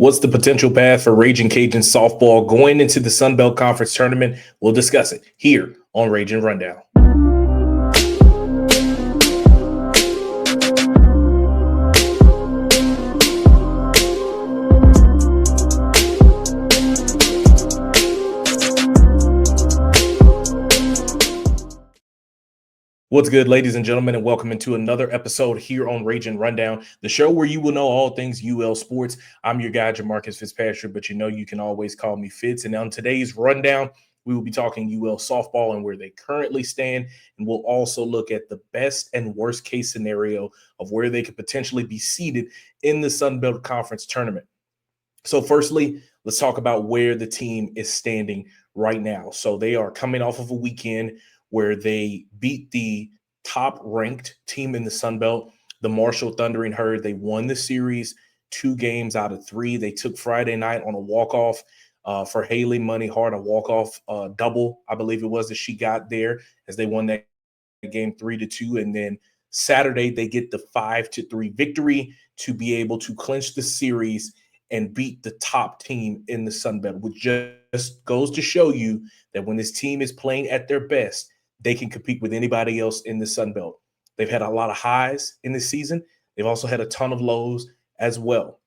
What's the potential path for Ragin Cajuns softball going into the Sun Belt Conference Tournament? We'll discuss it here on Ragin Rundown. What's good, ladies and gentlemen, and welcome into another episode here on Ragin Rundown, the show where you will know all things UL sports. I'm your guy, Jamarcus Fitzpatrick, but you know you can always call me Fitz. And on today's rundown, we will be talking UL softball and where they currently stand, and we'll also look at the best and worst case scenario of where they could potentially be seated in the Sun Belt Conference Tournament. So firstly, let's talk about where the team is standing right now. So they are coming off of a weekend where they beat the top-ranked team in the Sun Belt, the Marshall Thundering Herd. They won the series 2 games out of 3. They took Friday night on a walk-off for Haley Money Hart, a walk-off double, I believe it was, that she got there as they won that game 3-2. And then Saturday, they get the 5-3 victory to be able to clinch the series and beat the top team in the Sun Belt, which just goes to show you that when this team is playing at their best, they can compete with anybody else in the Sun Belt. They've had a lot of highs in this season. They've also had a ton of lows as well.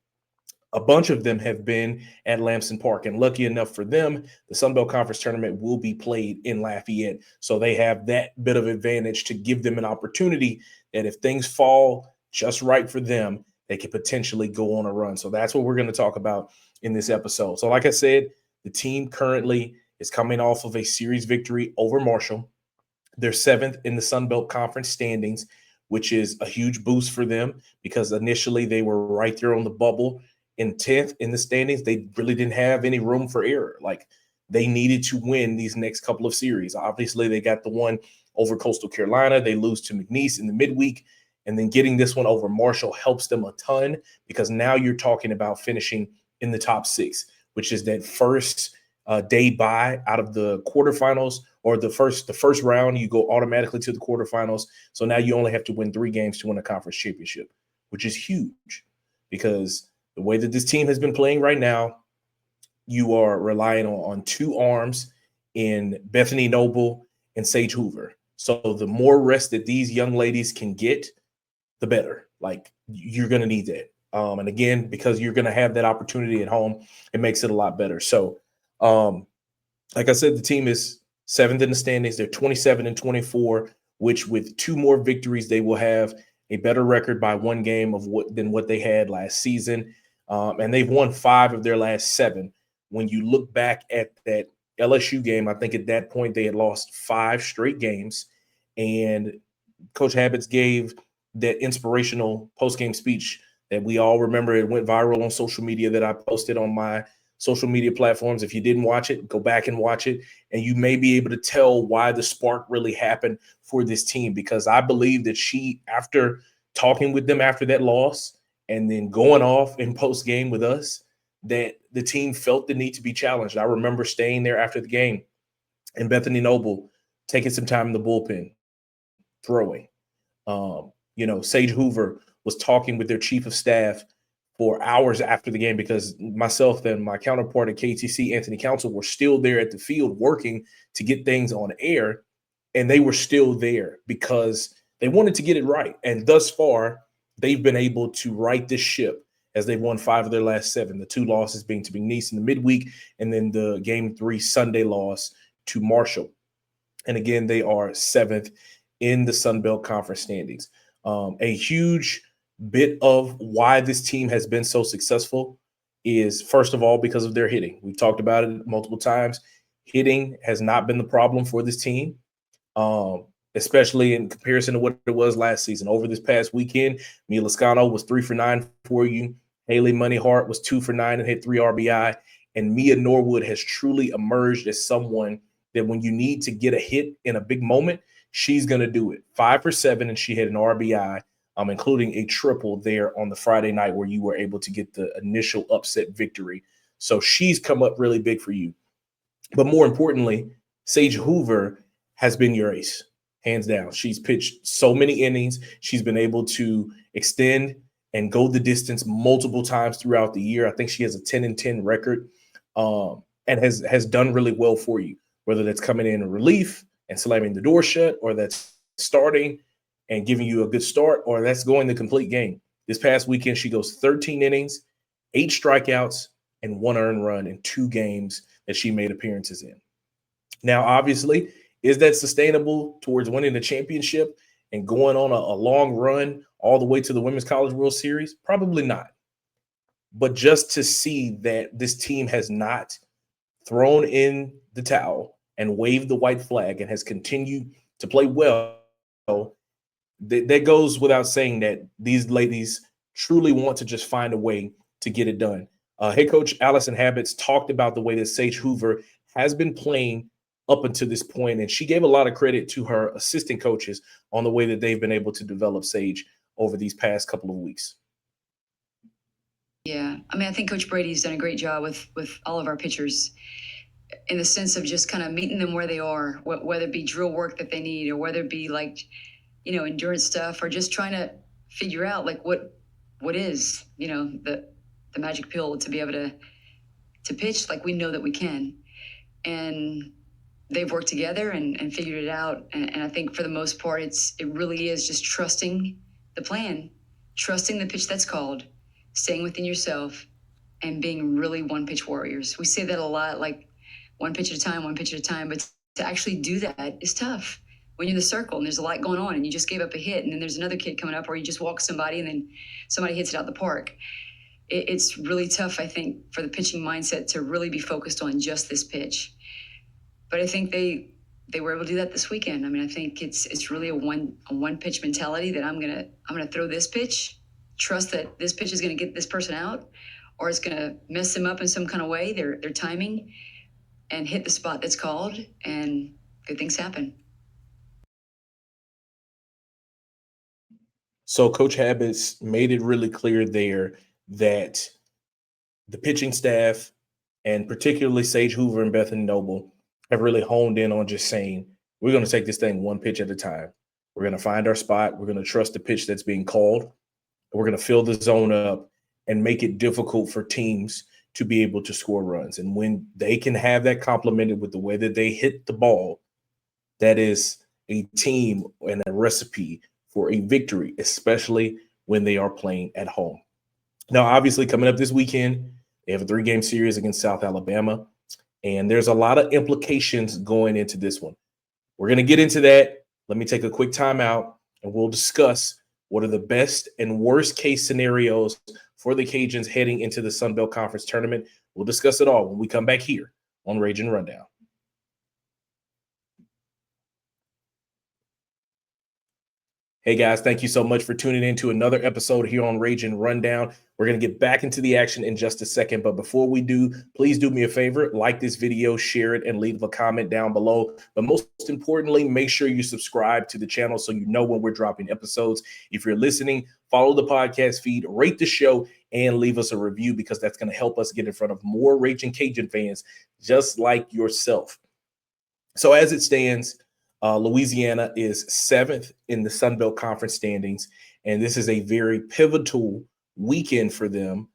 A bunch of them have been at Lamson Park, and lucky enough for them, the Sun Belt Conference Tournament will be played in Lafayette. So they have that bit of advantage to give them an opportunity that if things fall just right for them, they could potentially go on a run. So that's what we're going to talk about in this episode. So like I said, the team currently is coming off of a series victory over Marshall. They're 7th in the Sun Belt Conference standings, which is a huge boost for them because initially they were right there on the bubble in 10th in the standings. They really didn't have any room for error. Like, they needed to win these next couple of series. Obviously, they got the one over Coastal Carolina. They lose to McNeese in the midweek. And then getting this one over Marshall helps them a ton because now you're talking about finishing in the top 6, which is that first day bye out of the quarterfinals, or the first round. You go automatically to the quarterfinals. So now you only have to win 3 games to win a conference championship, which is huge because the way that this team has been playing right now, you are relying on 2 arms in Bethany Noble and Sage Hoover. So the more rest that these young ladies can get, the better. Like, you're going to need that. And again, because you're going to have that opportunity at home, it makes it a lot better. So, like I said, the team is 7th in the standings. They're 27-24, which with 2 more victories, they will have a better record by 1 game than what they had last season. And they've won 5 of their last 7. When you look back at that LSU game, I think at that point they had lost 5 straight games. And Coach Habits gave that inspirational post-game speech that we all remember. It went viral on social media that I posted on my social media platforms. If you didn't watch it, go back and watch it, and you may be able to tell why the spark really happened for this team, because I believe that she, after talking with them after that loss and then going off in post-game with us, that the team felt the need to be challenged. I remember staying there after the game and Bethany Noble taking some time in the bullpen, throwing. Sage Hoover was talking with their chief of staff for hours after the game because myself and my counterpart at KTC, Anthony Council, were still there at the field working to get things on air, and they were still there because they wanted to get it right. And thus far, they've been able to right this ship as they've won 5 of their last 7, the 2 losses being to McNeese in the midweek and then the Game 3 Sunday loss to Marshall. And again, they are 7th in the Sun Belt Conference standings. A huge bit of why this team has been so successful is, first of all, because of their hitting. We've talked about it multiple times. Hitting has not been the problem for this team, especially in comparison to what it was last season. Over this past weekend, Mia Lascano was 3 for 9 for you. Haley Money Hart was 2 for 9 and hit 3 RBI. And Mia Norwood has truly emerged as someone that when you need to get a hit in a big moment, she's going to do it. 5 for 7, and she hit an RBI, including a triple there on the Friday night where you were able to get the initial upset victory. So she's come up really big for you. But more importantly, Sage Hoover has been your ace, hands down. She's pitched so many innings. She's been able to extend and go the distance multiple times throughout the year. I think she has a 10-10 record, and has done really well for you, whether that's coming in relief and slamming the door shut, or that's starting and giving you a good start, or that's going the complete game. This past weekend, she goes 13 innings, 8 strikeouts, and 1 earned run in 2 games that she made appearances in. Now, obviously, is that sustainable towards winning the championship and going on a long run all the way to the Women's College World Series? Probably not. But just to see that this team has not thrown in the towel and waved the white flag and has continued to play well, that goes without saying that these ladies truly want to just find a way to get it done. Head coach Allison Habits talked about the way that Sage Hoover has been playing up until this point, and she gave a lot of credit to her assistant coaches on the way that they've been able to develop Sage over these past couple of weeks. Yeah, I mean, I think Coach Brady's done a great job with all of our pitchers in the sense of just kind of meeting them where they are, whether it be drill work that they need, or whether it be like, endurance stuff, or just trying to figure out like what is, the magic pill to be able to pitch like we know that we can. And they've worked together and figured it out. And I think for the most part, it really is just trusting the plan, trusting the pitch that's called, staying within yourself, and being really one-pitch warriors. We say that a lot, like one pitch at a time, but to actually do that is tough. When you're in the circle and there's a lot going on and you just gave up a hit and then there's another kid coming up, or you just walk somebody and then somebody hits it out the park. It's really tough, I think, for the pitching mindset to really be focused on just this pitch. But I think they were able to do that this weekend. I mean, I think it's really a one pitch mentality that I'm gonna throw this pitch, trust that this pitch is gonna get this person out, or it's gonna mess them up in some kind of way, their timing, and hit the spot that's called, and good things happen. So Coach Habits made it really clear there that the pitching staff, and particularly Sage Hoover and Bethany Noble, have really honed in on just saying, we're going to take this thing one pitch at a time. We're going to find our spot. We're going to trust the pitch that's being called. We're going to fill the zone up and make it difficult for teams to be able to score runs. And when they can have that complemented with the way that they hit the ball, that is a team and a recipe for a victory, especially when they are playing at home. Now, obviously, coming up this weekend, they have a 3-game series against South Alabama, and there's a lot of implications going into this one. We're going to get into that. Let me take a quick timeout, and we'll discuss what are the best and worst case scenarios for the Cajuns heading into the Sun Belt Conference Tournament. We'll discuss it all when we come back here on Ragin Rundown. Hey guys, thank you so much for tuning in to another episode here on Ragin Rundown. We're going to get back into the action in just a second, but before we do, please do me a favor, like this video, share it, and leave a comment down below. But most importantly, make sure you subscribe to the channel so you know when we're dropping episodes. If you're listening, follow the podcast feed, rate the show, and leave us a review, because that's going to help us get in front of more Ragin Cajun fans just like yourself. So as it stands, Louisiana is 7th in the Sun Belt Conference standings, and this is a very pivotal weekend for them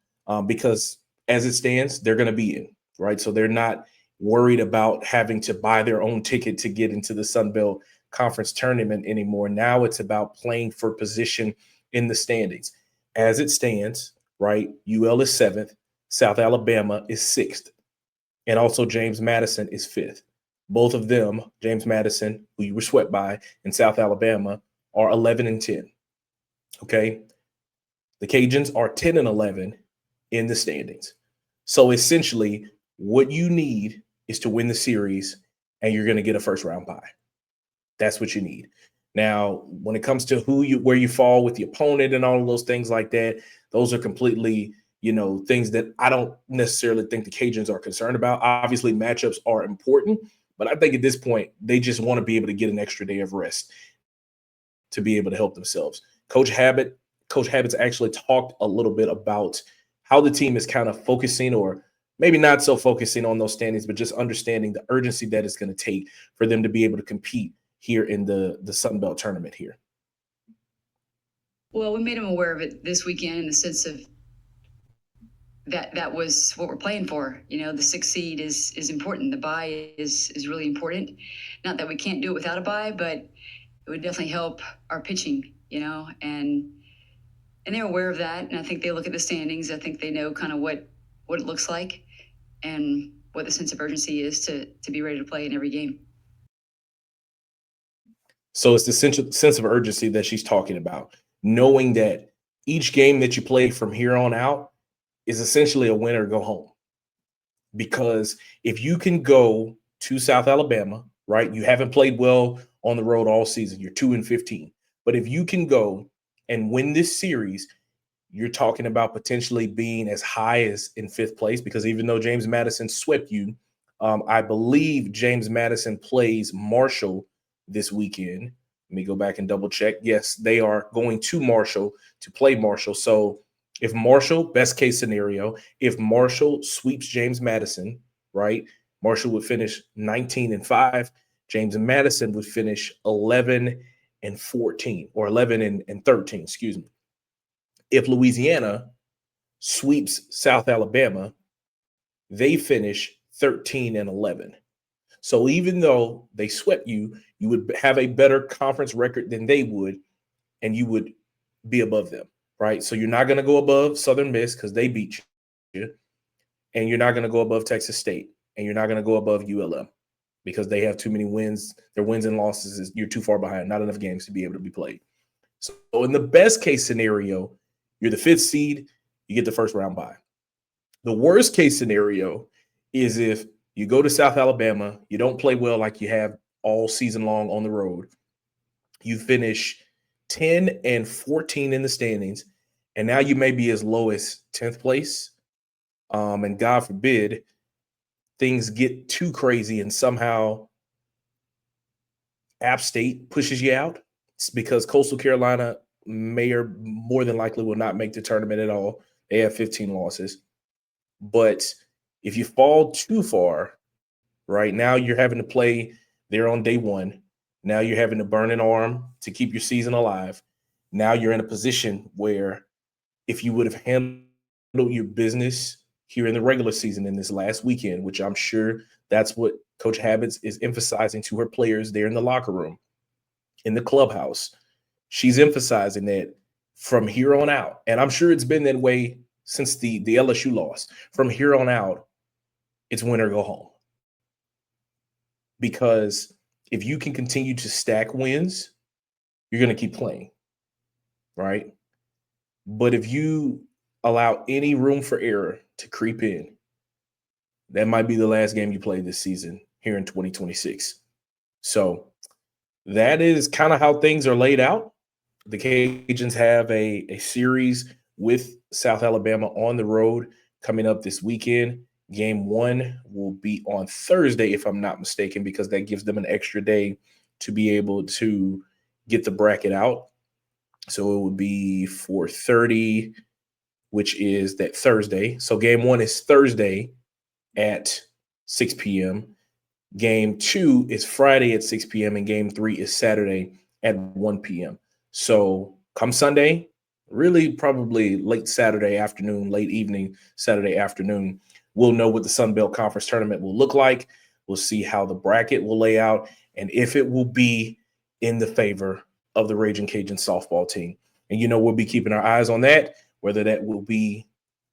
because as it stands, they're going to be in, right? So they're not worried about having to buy their own ticket to get into the Sun Belt Conference Tournament anymore. Now it's about playing for position in the standings. As it stands, right, UL is 7th, South Alabama is 6th, and also James Madison is 5th. Both of them, James Madison, who you were swept by, and South Alabama, are 11-10. Okay? The Cajuns are 10-11 in the standings. So essentially, what you need is to win the series, and you're going to get a first-round bye. That's what you need. Now, when it comes to where you fall with the opponent and all of those things like that, those are completely, things that I don't necessarily think the Cajuns are concerned about. Obviously, matchups are important. But I think at this point, they just want to be able to get an extra day of rest to be able to help themselves. Coach Habits actually talked a little bit about how the team is kind of focusing, or maybe not so focusing on those standings, but just understanding the urgency that it's going to take for them to be able to compete here in the Sun Belt Tournament here. Well, we made them aware of it this weekend in the sense of that was what we're playing for. You know, the 6th seed is important. The bye is really important. Not that we can't do it without a bye, but it would definitely help our pitching, you know, and they're aware of that. And I think they look at the standings. I think they know kind of what it looks like and what the sense of urgency is to be ready to play in every game. So it's the sense of urgency that she's talking about, knowing that each game that you play from here on out is essentially a win or go home. Because if you can go to South Alabama, right, you haven't played well on the road all season. You're 2-15. But if you can go and win this series, you're talking about potentially being as high as in 5th place, because even though James Madison swept you, I believe James Madison plays Marshall this weekend. Let me go back and double check. Yes, they are going to Marshall to play Marshall. So if Marshall, best case scenario, if Marshall sweeps James Madison, right, Marshall would finish 19-5. James Madison would finish 11-14 or 11-13, excuse me. If Louisiana sweeps South Alabama, they finish 13-11. So even though they swept you, you would have a better conference record than they would, and you would be above them, right? So you're not going to go above Southern Miss because they beat you, and you're not going to go above Texas State, and you're not going to go above ULM because they have too many wins. Their wins and losses, you're too far behind, not enough games to be able to be played. So in the best case scenario, you're the 5th seed, you get the first round bye. The worst case scenario is if you go to South Alabama, you don't play well like you have all season long on the road, you finish 10-14 in the standings, and now you may be as low as 10th place. And God forbid things get too crazy and somehow App State pushes you out. It's because Coastal Carolina may or more than likely will not make the tournament at all. They have 15 losses. But if you fall too far, right, now you're having to play there on day one. Now you're having to burn an arm to keep your season alive. Now you're in a position where if you would have handled your business here in the regular season in this last weekend, which I'm sure that's what Coach Habits is emphasizing to her players there in the locker room, in the clubhouse, she's emphasizing that from here on out, and I'm sure it's been that way since the LSU loss, from here on out, it's win or go home. Because if you can continue to stack wins, you're going to keep playing, right? But if you allow any room for error to creep in, that might be the last game you play this season here in 2026. So that is kind of how things are laid out. The Cajuns have a series with South Alabama on the road coming up this weekend. Game 1 will be on Thursday, if I'm not mistaken, because that gives them an extra day to be able to get the bracket out. So it would be 4:30, which is that Thursday. So game 1 is Thursday at 6 p.m. Game 2 is Friday at 6 p.m. and game 3 is Saturday at 1 p.m. So come Sunday, really probably late Saturday afternoon, late evening, Saturday afternoon, we'll know what the Sun Belt Conference Tournament will look like. We'll see how the bracket will lay out and if it will be in the favor of the Ragin Cajuns softball team. And, we'll be keeping our eyes on that, whether that will be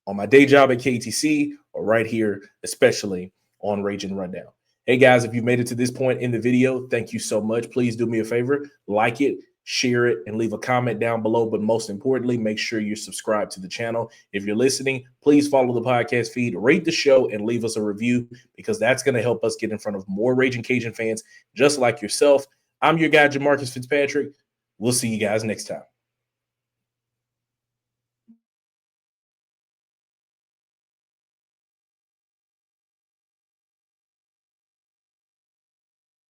on my day job at KTC or right here, especially on Ragin Rundown. Hey, guys, if you've made it to this point in the video, thank you so much. Please do me a favor, like it, share it, and leave a comment down below. But most importantly, make sure you're subscribed to the channel. If you're listening, please follow the podcast feed, rate the show, and leave us a review because that's going to help us get in front of more Ragin Cajun fans just like yourself. I'm your guy, Jamarcus Fitzpatrick. We'll see you guys next time.